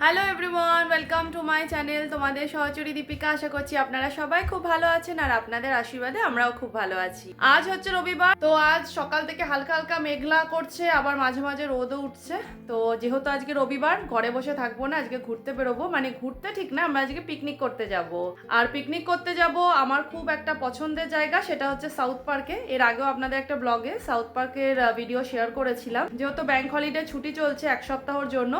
Hello everyone, welcome to my channel. তোমাদের সহচরী দীপিকা। আশা করছি আপনারা সবাই খুব ভালো আছেন আর আপনাদের আশীর্বাদে আমরাও খুব ভালো আছি। আজ হচ্ছে রবিবার, তো আজ সকাল থেকে হালকা হালকা মেঘলা করছে, আবার মাঝে মাঝে রোদও উঠছে। তো যেহেতু আজকে রবিবার, ঘরে বসে থাকবো না, আজকে ঘুরতে বেরোবো। মানে ঘুরতে ঠিক না, আমরা আজকে পিকনিক করতে যাব। আর পিকনিক করতে যাব আমার খুব একটা পছন্দের জায়গা, সেটা হচ্ছে সাউথ পার্কে। এর আগেও আপনাদের একটা ব্লগে সাউথ পার্কের ভিডিও শেয়ার করেছিলাম। যেহেতু ব্যাংক হলিডে ছুটি চলছে এক সপ্তাহের জন্য,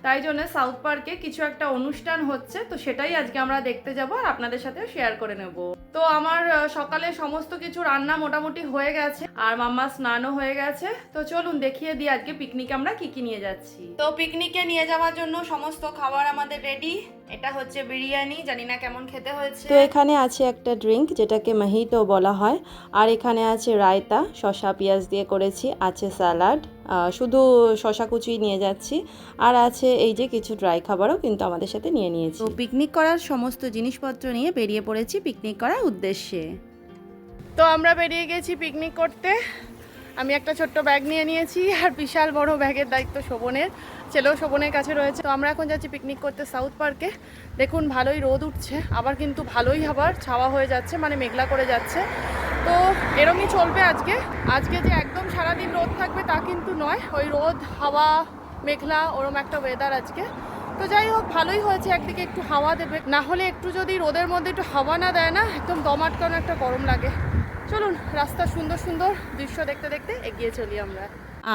তাই জন্য সাউথ পার্কে কিছু একটা অনুষ্ঠান হচ্ছে, তো সেটাই আজকে আমরা দেখতে যাব আর আপনাদের সাথে শেয়ার করে নেব। তো আমার সকালে সমস্ত কিছু রান্না মোটামুটি হয়ে গেছে আর মাম্মা স্নানও হয়ে গেছে। তো চলুন দেখিয়ে দিই আজকে পিকনিকে আমরা কি কি নিয়ে যাচ্ছি। তো পিকনিকে নিয়ে যাওয়ার জন্য সমস্ত খাবার আমাদের রেডি। এটা হচ্ছে বিরিয়ানি, জানি না কেমন খেতে হয়েছে। তো এখানে আছে একটা ড্রিঙ্ক যেটাকে মহিতো বলা হয়, আর এখানে আছে রায়তা, শসা পেঁয়াজ দিয়ে করেছি, আছে স্যালাড, শুধু শসা কুচি নিয়ে যাচ্ছি, আর আছে এই যে কিছু ড্রাই খাবারও কিন্তু আমাদের সাথে নিয়ে নিয়েছি। তো পিকনিক করার সমস্ত জিনিসপত্র নিয়ে বেরিয়ে পড়েছি পিকনিক করার উদ্দেশ্যে। তো আমরা বেরিয়ে গেছি পিকনিক করতে। আমি একটা ছোট্ট ব্যাগ নিয়ে নিয়েছি আর বিশাল বড় ব্যাগের দায়িত্ব শোভনের, ছেলেও শোভনের কাছে রয়েছে। তো আমরা এখন যাচ্ছি পিকনিক করতে সাউথ পার্কে। দেখুন ভালোই রোদ উঠছে, আবার কিন্তু ভালোই আবার ছাওয়া হয়ে যাচ্ছে, মানে মেঘলা করে যাচ্ছে। তো এরমই চলবে আজকে। আজকে যে একদম সারাদিন রোদ থাকবে তা কিন্তু নয়, ওই রোদ হাওয়া মেঘলা ওরম একটা ওয়েদার আজকে। তো যাই হোক, ভালোই হয়েছে, একদিকে একটু হাওয়া দেবে, না হলে একটু যদি রোদের মধ্যে একটু হাওয়া না দেয় না, একদম দম আটকানো একটা গরম লাগে। চলুন রাস্তা সুন্দর সুন্দর দৃশ্য দেখতে দেখতে এগিয়ে চলি আমরা।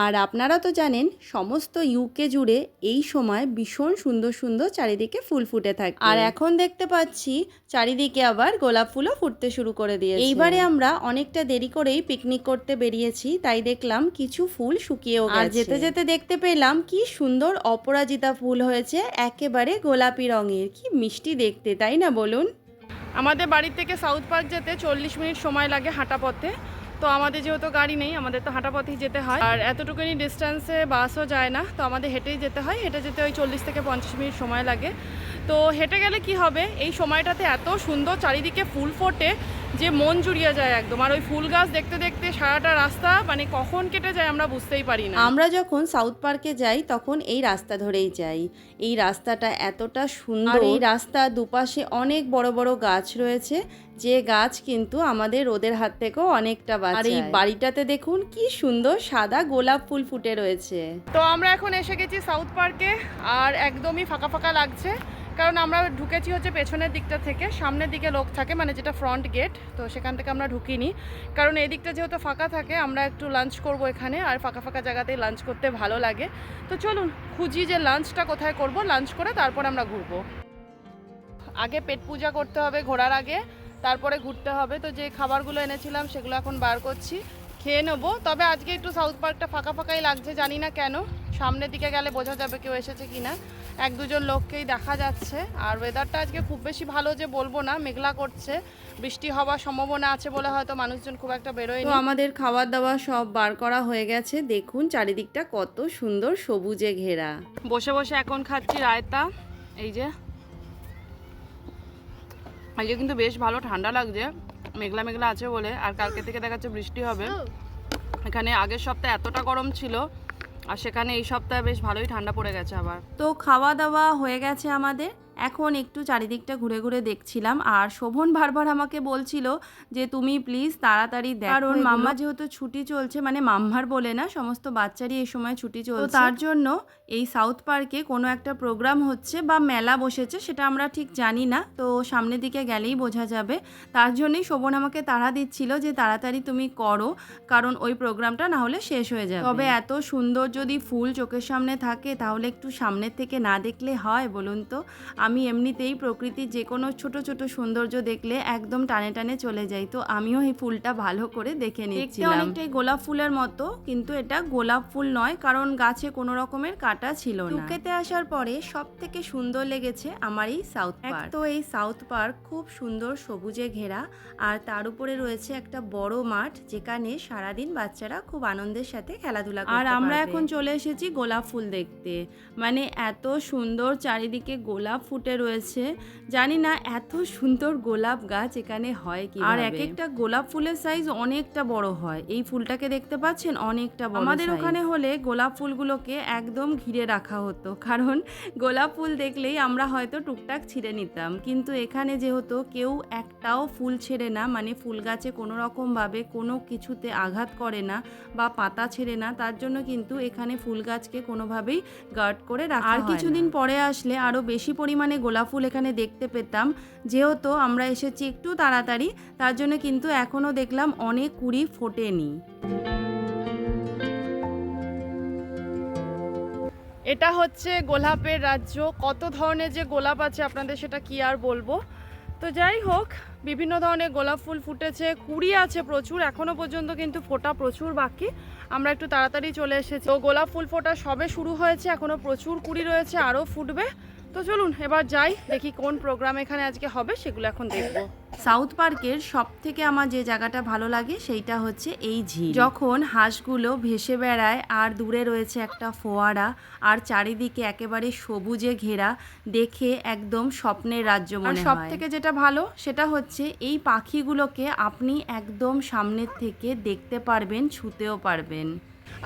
আর আপনারা তো জানেন সমস্ত ইউকে জুড়ে এই সময় ভীষণ সুন্দর সুন্দর চারিদিকে ফুল ফুটে থাকে, আর এখন দেখতে পাচ্ছি চারিদিকে আবার গোলাপ ফুলও ফুটতে শুরু করে দিয়েছে। এইবারে আমরা অনেকটা দেরি করেই পিকনিক করতে বেরিয়েছি, তাই দেখলাম কিছু ফুল শুকিয়েও গেছে। আর যেতে যেতে দেখতে পেলাম কি সুন্দর অপরাজিতা ফুল হয়েছে, একেবারে গোলাপি রঙের, কি মিষ্টি দেখতে, তাই না বলুন? আমাদের বাড়ি থেকে সাউথ পার্ক যেতে 40 মিনিট সময় লাগে হাঁটা পথে। তো আমাদের যেহেতু গাড়ি নেই, আমাদের তো হাঁটা পথেই যেতে হয়, আর এতটুকুনি ডিস্টেন্সে বাসও যায় না, তো আমাদের হেঁটেই যেতে হয়। হেঁটে যেতে ওই 40 থেকে 50 মিনিট সময় লাগে। তো হেঁটে গেলে কি হবে, এই সময়টাতে এত সুন্দর চারিদিকে ফুল ফোটে যে মন জুড়িয়ে যায় একদম। আর ওই ফুল গাছ দেখতে দেখতে সারাটা রাস্তা মানে কখন কেটে যায় আমরা বুঝতেই পারি না। আমরা যখন সাউথ পার্কে যাই তখন এই রাস্তা ধরেই যাই। এই রাস্তাটা এতটা সুন্দর, এই রাস্তা দুপাশে অনেক বড় বড় গাছ রয়েছে, যে গাছ কিন্তু আমাদের রোদের হাত থেকেও অনেকটা বাঁচায়। আর এই বাড়িটাতে দেখুন কি সুন্দর সাদা গোলাপ ফুল ফুটে রয়েছে। তো আমরা এখন এসে গেছি সাউথ পার্কে, আর একদমই ফাঁকা ফাঁকা লাগছে, কারণ আমরা ঢুকেছি হচ্ছে পেছনের দিকটা থেকে। সামনের দিকে লোক থাকে, মানে যেটা ফ্রন্ট গেট, তো সেখান থেকে আমরা ঢুকিনি, কারণ এই দিকটা যেহেতু ফাঁকা থাকে। আমরা একটু লাঞ্চ করব এখানে, আর ফাঁকা ফাঁকা জায়গাতেই লাঞ্চ করতে ভালো লাগে। তো চলুন খুঁজি যে লাঞ্চটা কোথায় করব, লাঞ্চ করে তারপর আমরা ঘুরবো। আগে পেট পূজা করতে হবে ঘোরার আগে, তারপরে ঘুরতে হবে। তো যে খাবারগুলো এনেছিলাম সেগুলো এখন বার করছি, খেয়ে নেবো। তবে আজকে একটু সাউথ পার্কটা ফাঁকা ফাঁকাই লাগছে, জানি না কেন। সামনের দিকে গেলে বোঝা যাবে কেউ এসেছে কিনা, এক দুজন লোককেই দেখা যাচ্ছে। আর ওয়েদারটা আজকে খুব বেশি ভালো যে বলবো না, মেঘলা করছে, বৃষ্টি হওয়ার সম্ভাবনা আছে বলে হয়তো মানুষজন খুব একটা বেরোয়নি। তো আমাদের খাবার দাবার সব বার করা হয়ে গেছে, দেখুন চারিদিকটা কত সুন্দর সবুজে ঘেরা। বসে বসে এখন খাচ্ছি রায়তা, এই যে। আজকে কিন্তু বেশ ভালো ঠান্ডা লাগছে, মেঘলা মেঘলা আছে বলে। আর কালকে থেকে দেখাচ্ছে বৃষ্টি হবে। এখানে আগের সপ্তাহে এতটা গরম ছিল, আর সেখানে এই সপ্তাহে বেশ ভালোই ঠান্ডা পড়ে গেছে আবার। তো খাওয়া দাওয়া হয়ে গেছে আমাদের, এখন একটু চারিদিকটা ঘুরে ঘুরে দেখছিলাম। আর শোভন বারবার আমাকে বলছিল যে তুমি প্লিজ তাড়াতাড়ি দেখো, কারণ মাম্মা যেহেতু ছুটি চলছে, মানে মাম্মার বলে না, সমস্ত বাচ্চারই এই সময় ছুটি চলছে, তো তার জন্য এই সাউথ পার্কে কোনো একটা প্রোগ্রাম হচ্ছে বা মেলা বসেছে, সেটা আমরা ঠিক জানি না, তো সামনের দিকে গেলেই বোঝা যাবে। তার জন্যই শোভন আমাকে তাড়া দিচ্ছিল যে তাড়াতাড়ি তুমি করো, কারণ ওই প্রোগ্রামটা না হলে শেষ হয়ে যাবে। তবে এত সুন্দর যদি ফুল চোখের সামনে থাকে, তাহলে একটু সামনের থেকে না দেখলে হয় বলুন তো? আমি এমনিতেই প্রকৃতির যে কোনো ছোট ছোট সৌন্দর্য দেখলে একদম টানে টানে চলে যাই। তো আমিও এই ফুলটা ভালো করে দেখে নিচ্ছিলাম। অনেকটাই গোলাপ ফুলের মতো, কিন্তু এটা গোলাপ ফুল নয়, কারণ গাছে কোনো রকমের কাটা ছিল না। ইউকেতে আসার পরে সব থেকে সুন্দর লেগেছে আমার এই সাউথ পার্ক। তো এই সাউথ পার্ক খুব সুন্দর সবুজে ঘেরা, আর তার উপরে রয়েছে একটা বড় মাঠ, যেখানে সারাদিন বাচ্চারা খুব আনন্দের সাথে খেলাধুলা করতে পারবে। আর আমরা এখন চলে এসেছি গোলাপ ফুল দেখতে, মানে এত সুন্দর চারিদিকে গোলাপ ফুটে ফুটে রয়েছে। জানি না এত সুন্দর গোলাপ গাছ এখানে হয় কি, আর এক একটা গোলাপ ফুলের সাইজ অনেকটা বড় হয়। এই ফুলটাকে দেখতে পাচ্ছেন, অনেকটা বড়। আমাদের ওখানে হলে গোলাপ ফুলগুলোকে একদম ঘিরে রাখা হতো, কারণ গোলাপ ফুল দেখলেই আমরা হয়তো টুকটাক ছিঁড়ে নিতাম। কিন্তু এখানে যেহেতু কেউ একটাও ফুল ছেড়ে না, মানে ফুল গাছে কোনো রকমভাবে কোনো কিছুতে আঘাত করে না বা পাতা ছেড়ে না, তার জন্য কিন্তু এখানে ফুল গাছকে কোনোভাবেই গার্ড করে রাখা হয় না। আর কিছুদিন পরে আসলে আরও বেশি পরিমাণে গোলাপ ফুল এখানে দেখতে পেতাম। যেহেতু আমরা এসেছি একটু তাড়াতাড়ি, তার জন্য কিন্তু এখনও দেখলাম অনেক কুড়ি ফোটেনি। এটা হচ্ছে গোলাপের রাজ্য। কত ধরনের যে গোলাপ আছে আপনাদের সেটা কি আর বলবো। তো যাই হোক, বিভিন্ন ধরনের গোলাপ ফুল ফুটেছে, কুড়ি আছে প্রচুর, এখনো পর্যন্ত কিন্তু ফোটা প্রচুর বাকি। আমরা একটু তাড়াতাড়ি চলে এসেছি। তো গোলাপ ফুল ফোটা সবে শুরু হয়েছে, এখনো প্রচুর কুড়ি রয়েছে, আরও ফুটবে। তো চলুন এবার যাই, দেখি কোন প্রোগ্রাম এখানে আজকে হবে সেগুলো এখন দেখবো। সাউথ পার্কের সব থেকে আমার যে জায়গাটা ভালো লাগে সেইটা হচ্ছে এই ঝিল। যখন হাঁসগুলো ভেসে বেড়ায় আর দূরে রয়েছে একটা ফোয়ারা আর চারিদিকে একেবারে সবুজে ঘেরা, দেখে একদম স্বপ্নের রাজ্য মনে হয়। সব থেকে যেটা ভালো সেটা হচ্ছে এই পাখিগুলোকে আপনি একদম সামনের থেকে দেখতে পারবেন, ছুঁতেও পারবেন।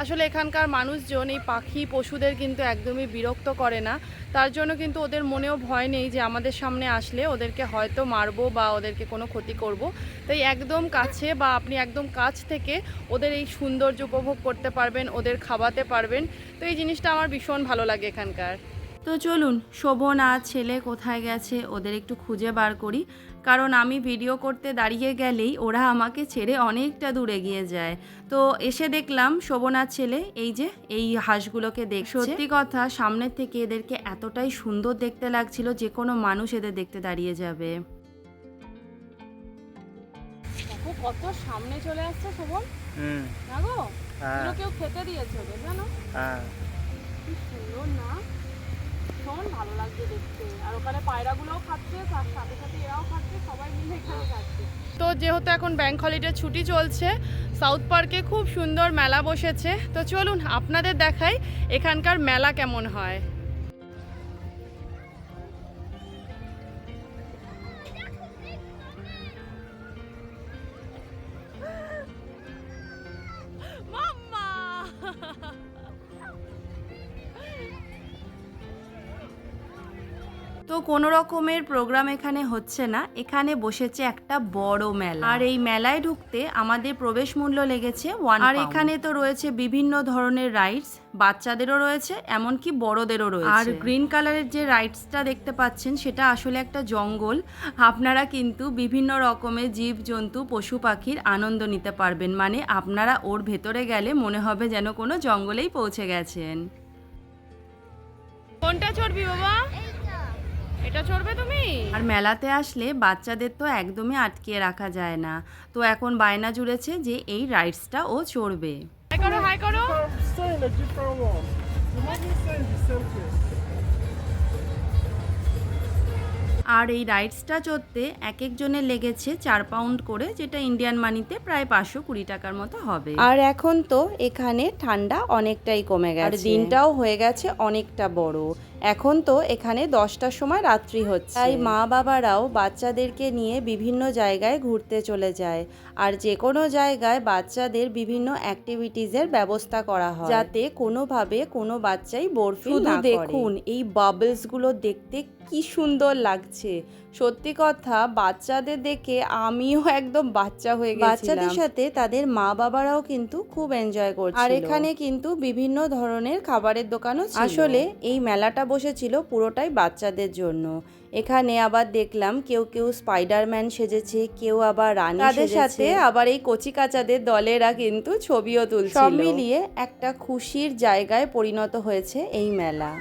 আসলে এখানকার মানুষজন এই পাখি পশুদের কিন্তু একদমই বিরক্ত করে না, তার জন্য কিন্তু ওদের মনেও ভয় নেই যে আমাদের সামনে আসলে ওদেরকে হয়তো মারবো বা ওদেরকে কোনো ক্ষতি করব। তাই একদম কাছে বা আপনি একদম কাছ থেকে ওদের এই সৌন্দর্য উপভোগ করতে পারবেন, ওদের খাওয়াতে পারবেন। তো এই জিনিসটা আমার ভীষণ ভালো লাগে এখানকার। তো চলুন শোভন আর ছেলে কোথায় গেছে ওদের একটু খুঁজে বার করি, কারণ আমি ভিডিও করতে দাঁড়িয়ে গেলেই ওরা আমাকে ছেড়ে অনেকটা দূরে গিয়ে যায়। তো এসে দেখলাম শোভন আর ছেলে এই যে এই হাঁসগুলোকে দেখছে। সত্যি কথা, সামনের থেকে এদেরকে এতটাই সুন্দর দেখতে লাগছিল যে কোনো মানুষ এদের দেখতে দাঁড়িয়ে যাবে। দেখো কত সামনে চলে আসছে শোভন। না গো, কেউ খেতে দিয়েছে ওদের, জানো? কি সুন্দর না, ভীষণ ভালো লাগছে দেখতে। আর ওখানে পায়রাগুলোও খাচ্ছে, তার সাথে সাথে এরাও খাচ্ছে, সবাই মিলে এখানে খাচ্ছে। তো যেহেতু এখন ব্যাংক হলিডে ছুটি চলছে, সাউথ পার্কে খুব সুন্দর মেলা বসেছে। তো চলুন আপনাদের দেখাই এখানকার মেলা কেমন হয়। তো কোনো রকমের প্রোগ্রাম এখানে হচ্ছে না, এখানে বসেছে একটা বড় মেলা। আর এই মেলায় ঢুকতে আমাদের প্রবেশ মূল্য লেগেছে 1 পাউন্ড। আর এখানে তো রয়েছে বিভিন্ন ধরনের রাইডস, বাচ্চাদেরও রয়েছে এমনকি বড়দেরও রয়েছে। আর গ্রিন কালারের যে রাইডসটা দেখতে পাচ্ছেন সেটা আসলে একটা জঙ্গল। আপনারা কিন্তু বিভিন্ন রকমের জীবজন্তু পশু পাখির আনন্দ নিতে পারবেন, মানে আপনারা ওর ভেতরে গেলে মনে হবে যেন কোনো জঙ্গলেই পৌঁছে গেছেন। কোনটা চড়বি বাবা? এটা চড়বে তুমি? আর মেলাতে আসলে বাচ্চাদের তো একদমই আটকিয়ে রাখা যায় না, তো এখন বায়না জুড়েছে যে এই রাইডসটা ও চড়বে। হাই করো, হাই করো। আর এই রাইডসটা চড়তে এক একজনের লেগেছে 4 পাউন্ড করে, যেটা ইন্ডিয়ান মানিতে প্রায় 520 টাকার মতো হবে। আর এখন তো এখানে ঠান্ডা অনেকটাই কমে গেছে, আর দিনটাও হয়ে গেছে অনেকটা বড়। এখন তো এখানে 10টার সময় রাত্রি হচ্ছে, তাই মা বাবারাও বাচ্চাদেরকে নিয়ে বিভিন্ন জায়গায় ঘুরতে চলে যায়। আর যে কোনো জায়গায় বাচ্চাদের বিভিন্ন অ্যাক্টিভিটিসের ব্যবস্থা করা হয়, যাতে কোনোভাবে কোনো বাচ্চাই বোর ফিল না করে। দেখুন এই বাবলসগুলো দেখতে কি সুন্দর লাগছে। সত্যি কথা, বাচ্চাদের দেখে আমিও একদম বাচ্চা হয়ে গেছিলাম। বাচ্চাদের সাথে তাদের মা বাবারাও কিন্তু খুব এনজয় করছিল। আর এখানে কিন্তু বিভিন্ন ধরনের খাবারের দোকানও ছিল। আসলে এই মেলাটা বসেছিল পুরোটাই বাচ্চাদের জন্য। এখানে আবার দেখলাম কেউ কেউ স্পাইডারম্যান সেজেছে, কেউ আবার রানী সেজেছে। তাদের সাথে আবার এই কচিকাচাদের দলেরা কিন্তু ছবিও তুলছিল। সব মিলিয়ে একটা খুশির জায়গায় পরিণত হয়েছে এই মেলা।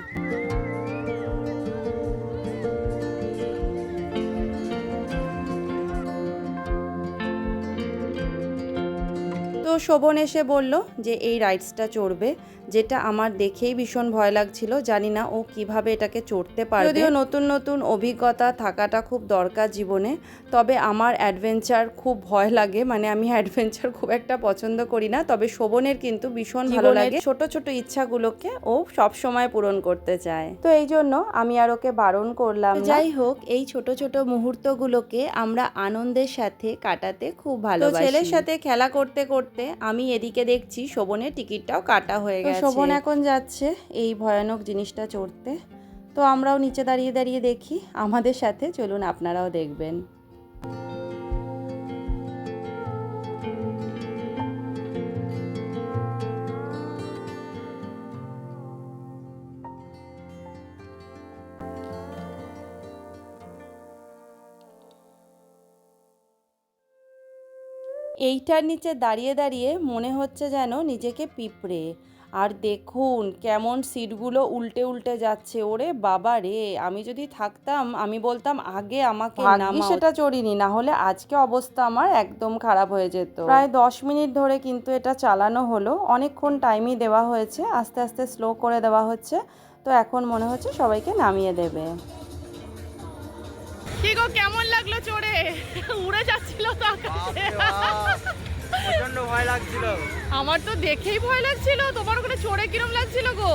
তো শোভন এসে বলল যে এই রাইডসটা চড়বে, যেটা আমার দেখেই ভীষণ ভয় লাগছিল। জানি না ও কিভাবে এটাকে চড়তে পারবে। যদিও নতুন নতুন অভিজ্ঞতা থাকাটা খুব দরকার জীবনে, তবে আমার অ্যাডভেঞ্চার খুব ভয় লাগে, মানে আমি অ্যাডভেঞ্চার খুব একটা পছন্দ করি না। তবে শোভনের কিন্তু ভীষণ ভালো লাগে, ছোট ছোট ইচ্ছাগুলোকে ও সব সময় পূরণ করতে চায়। তো এই জন্য আমি আর ওকে বারণ করলাম। যাই হোক, এই ছোট ছোট মুহূর্তগুলোকে আমরা আনন্দের সাথে কাটাতে খুব ভালোবাসি। তো ছেলের সাথে খেলা করতে করতে আমি এদিকে দেখছি শোভনের টিকিটটাও কাটা হয়ে গেছে। শোভন এখন যাচ্ছে এই ভয়ানক জিনিসটা চড়তে। তো আমরাও নিচে দাঁড়িয়ে দাঁড়িয়ে দেখি, আমাদের সাথে চলুন আপনারাও দেখবেন। এইটার নিচে দাঁড়িয়ে দাঁড়িয়ে মনে হচ্ছে যেন নিজেকে পিঁপড়ে। আর দেখুন কেমন সিটগুলো উল্টে উল্টে যাচ্ছে। ওরে বাবা রে, আমি যদি থাকতাম আমি বলতাম আগে আমাকে নামাও। সেটা চড়িনি, না হলে আজকে অবস্থা আমার একদম খারাপ হয়ে যেত। প্রায় 10 মিনিট ধরে কিন্তু এটা চালানো হলো, অনেকক্ষণ টাইমই দেওয়া হয়েছে, আস্তে আস্তে স্লো করে দেওয়া হচ্ছে। তো এখন মনে হচ্ছে সবাইকে নামিয়ে দেবে। কি গো, কেমন লাগলো চড়ে? উড়ে যাচ্ছিল তো আকাশে। প্রচন্ড ভয় লাগছিল। আমার তো দেখেই ভয় লাগছিল। তোমার ওখানে চড়ে কিরম লাগছিল গো?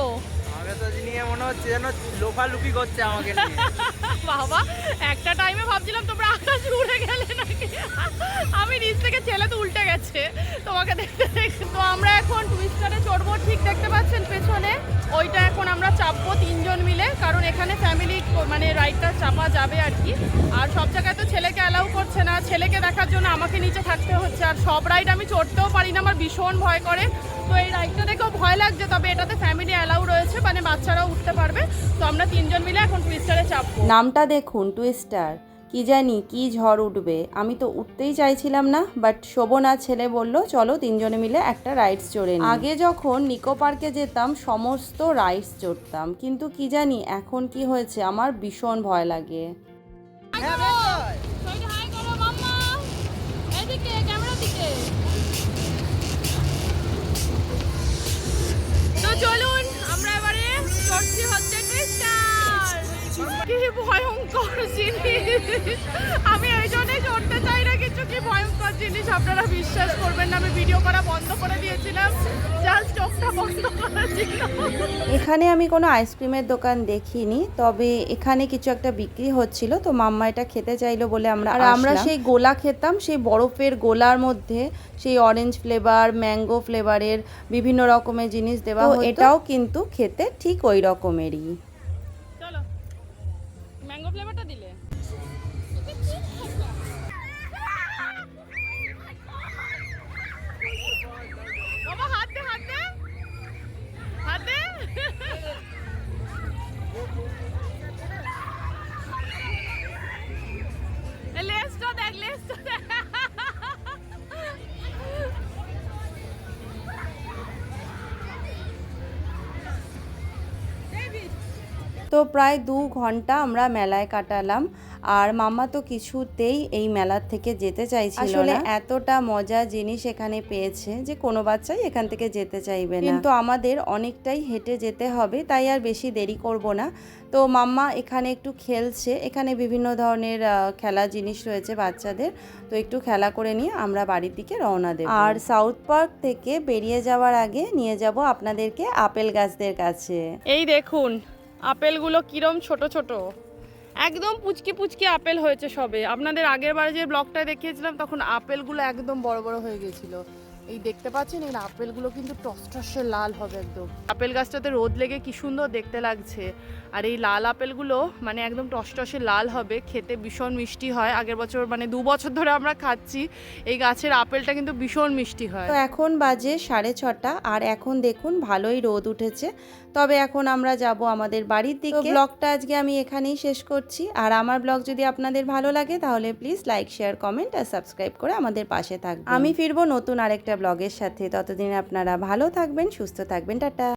আমাকে তো নিয়ে মনে হচ্ছে যেন লোফালুপি করছে আমাকে নিয়ে। বাবা, একটা টাইমে ভাবছিলাম তোমরা আকাশে উড়ে গেলে নাকি। আমি নিচ থেকে ছেলে তো উল্টে গেছে তোমাকে দেখতে দেখতে। তো আমরা এখন টুইস্টারে চড়বো, ঠিক দেখতে পাচ্ছেন পেছনে ওইটা। এখন আমরা চাপবো 3 জন মিলে, কারণ এখানে ফ্যামিলি মানে রাইডটা চাপা যাবে আর কি। আর সব জায়গায় তো ছেলেকে অ্যালাউ করছে না, ছেলেকে দেখার জন্য আমাকে নিচে থাকতে হচ্ছে। আর সব রাইড আমি চড়তেও পারি না, আমার ভীষণ ভয় করে। তো এই রাইডটা দেখেও ভয় লাগছে, তবে এটাতে ফ্যামিলি অ্যালাউ রয়েছে, মানে বাচ্চারাও উঠতে পারবে। তো আমরা 3 জন মিলে এখন টুইস্টারে চাপবো। নামটা দেখুন, টুইস্টার। কি জানি কি ঝড় উঠবে, আমি তো উঠতেই চাইছিলাম না, বাট শোভন আর ছেলে বলল চলো 3 জনে মিলে একটা রাইডস চড়ে নিই। আগে যখন নিকো পার্কে যেতাম সমস্ত রাইডস চড়তাম, কিন্তু কি জানি এখন কি হয়েছে আমার ভীষণ ভয় লাগে। তো চলুন আমরা এবারে চড়ছি হচ্ছে টুইস্টার। কি ভয়ঙ্কর জিনিস, আমি এই জন্যই চড়তে চাই না কিছু। কি ভয়ঙ্কর জিনিস, আপনারা বিশ্বাস করবেন না, আমি ভিডিও করা বন্ধ করে দিয়েছিলাম, জাস্ট চোখটা বন্ধ করা ছিল। এখানে আমি কোনো আইসক্রিমের দোকান দেখিনি, তবে এখানে কিছু একটা বিক্রি হচ্ছিল, তো মাম্মা এটা খেতে চাইলো বলে আমরা সেই গোলা খেতাম, সেই বরফের গোলার মধ্যে সেই অরেঞ্জ ফ্লেভার, ম্যাঙ্গো ফ্লেভারের বিভিন্ন রকমের জিনিস দেওয়া হতো। এটাও কিন্তু খেতে ঠিক ওই রকমেরই। চলো, ম্যাঙ্গো ফ্লেভারটা দিলে। বাবা হাত দে, হাত দে, হাত দে। লেজটা দেখ, লেজটা দেখ। তো প্রায় 2 ঘন্টা আমরা মেলায় কাটালাম, আর মাম্মা তো কিছুতেই এই মেলার থেকে যেতে চাইছিল না। আসলে এতটা মজা জিনিস এখানে পেয়েছে যে কোনো বাচ্চাই এখান থেকে যেতে চাইবে না। কিন্তু আমাদের অনেকটাই হেঁটে যেতে হবে, তাই আর বেশি দেরি করব না। তো মাম্মা এখানে একটু খেলছে, এখানে বিভিন্ন ধরনের খেলা জিনিস রয়েছে বাচ্চাদের। তো একটু খেলা করে নিয়ে আমরা বাড়ির দিকে রওনা দেব। আর সাউথ পার্ক থেকে বেরিয়ে যাওয়ার আগে নিয়ে যাব আপনাদেরকে আপেল গাছদের কাছে। এই দেখুন আপেলগুলো কিরম ছোট ছোট, একদম পুচকি পুচকি আপেল হয়েছে সবে। আপনাদের আগের বারে যে ব্লগটা দেখিয়েছিলাম তখন আপেলগুলো একদম বড় বড় হয়ে গেছিল। এই দেখতে পাচ্ছেন, এই আপেলগুলো কিন্তু টসটসে লাল হবে একদম। আপেল গাছটাতে রোদ লেগে কি সুন্দর দেখতে লাগছে। আর এই লাল আপেলগুলো মানে একদম টসটসে লাল হবে, খেতে ভীষণ মিষ্টি হয়। আগের বছর মানে 2 বছর ধরে আমরা খাচ্ছি এই গাছের আপেলটা, কিন্তু ভীষণ মিষ্টি হয়। তো এখন বাজে 6:30, আর এখন দেখুন ভালোই রোদ উঠেছে। তবে এখন আমরা যাব আমাদের বাড়ির দিকে। ব্লগটা আজকে আমি এখানেই শেষ করছি। আর আমার ব্লগ যদি আপনাদের ভালো লাগে তাহলে প্লিজ লাইক, শেয়ার, কমেন্ট আর সাবস্ক্রাইব করে আমাদের পাশে থাকবেন। আমি ফিরবো নতুন আরেকটা ব্লগের সাথে। ততদিন আপনারা ভালো থাকবেন, সুস্থ থাকবেন। টাটা।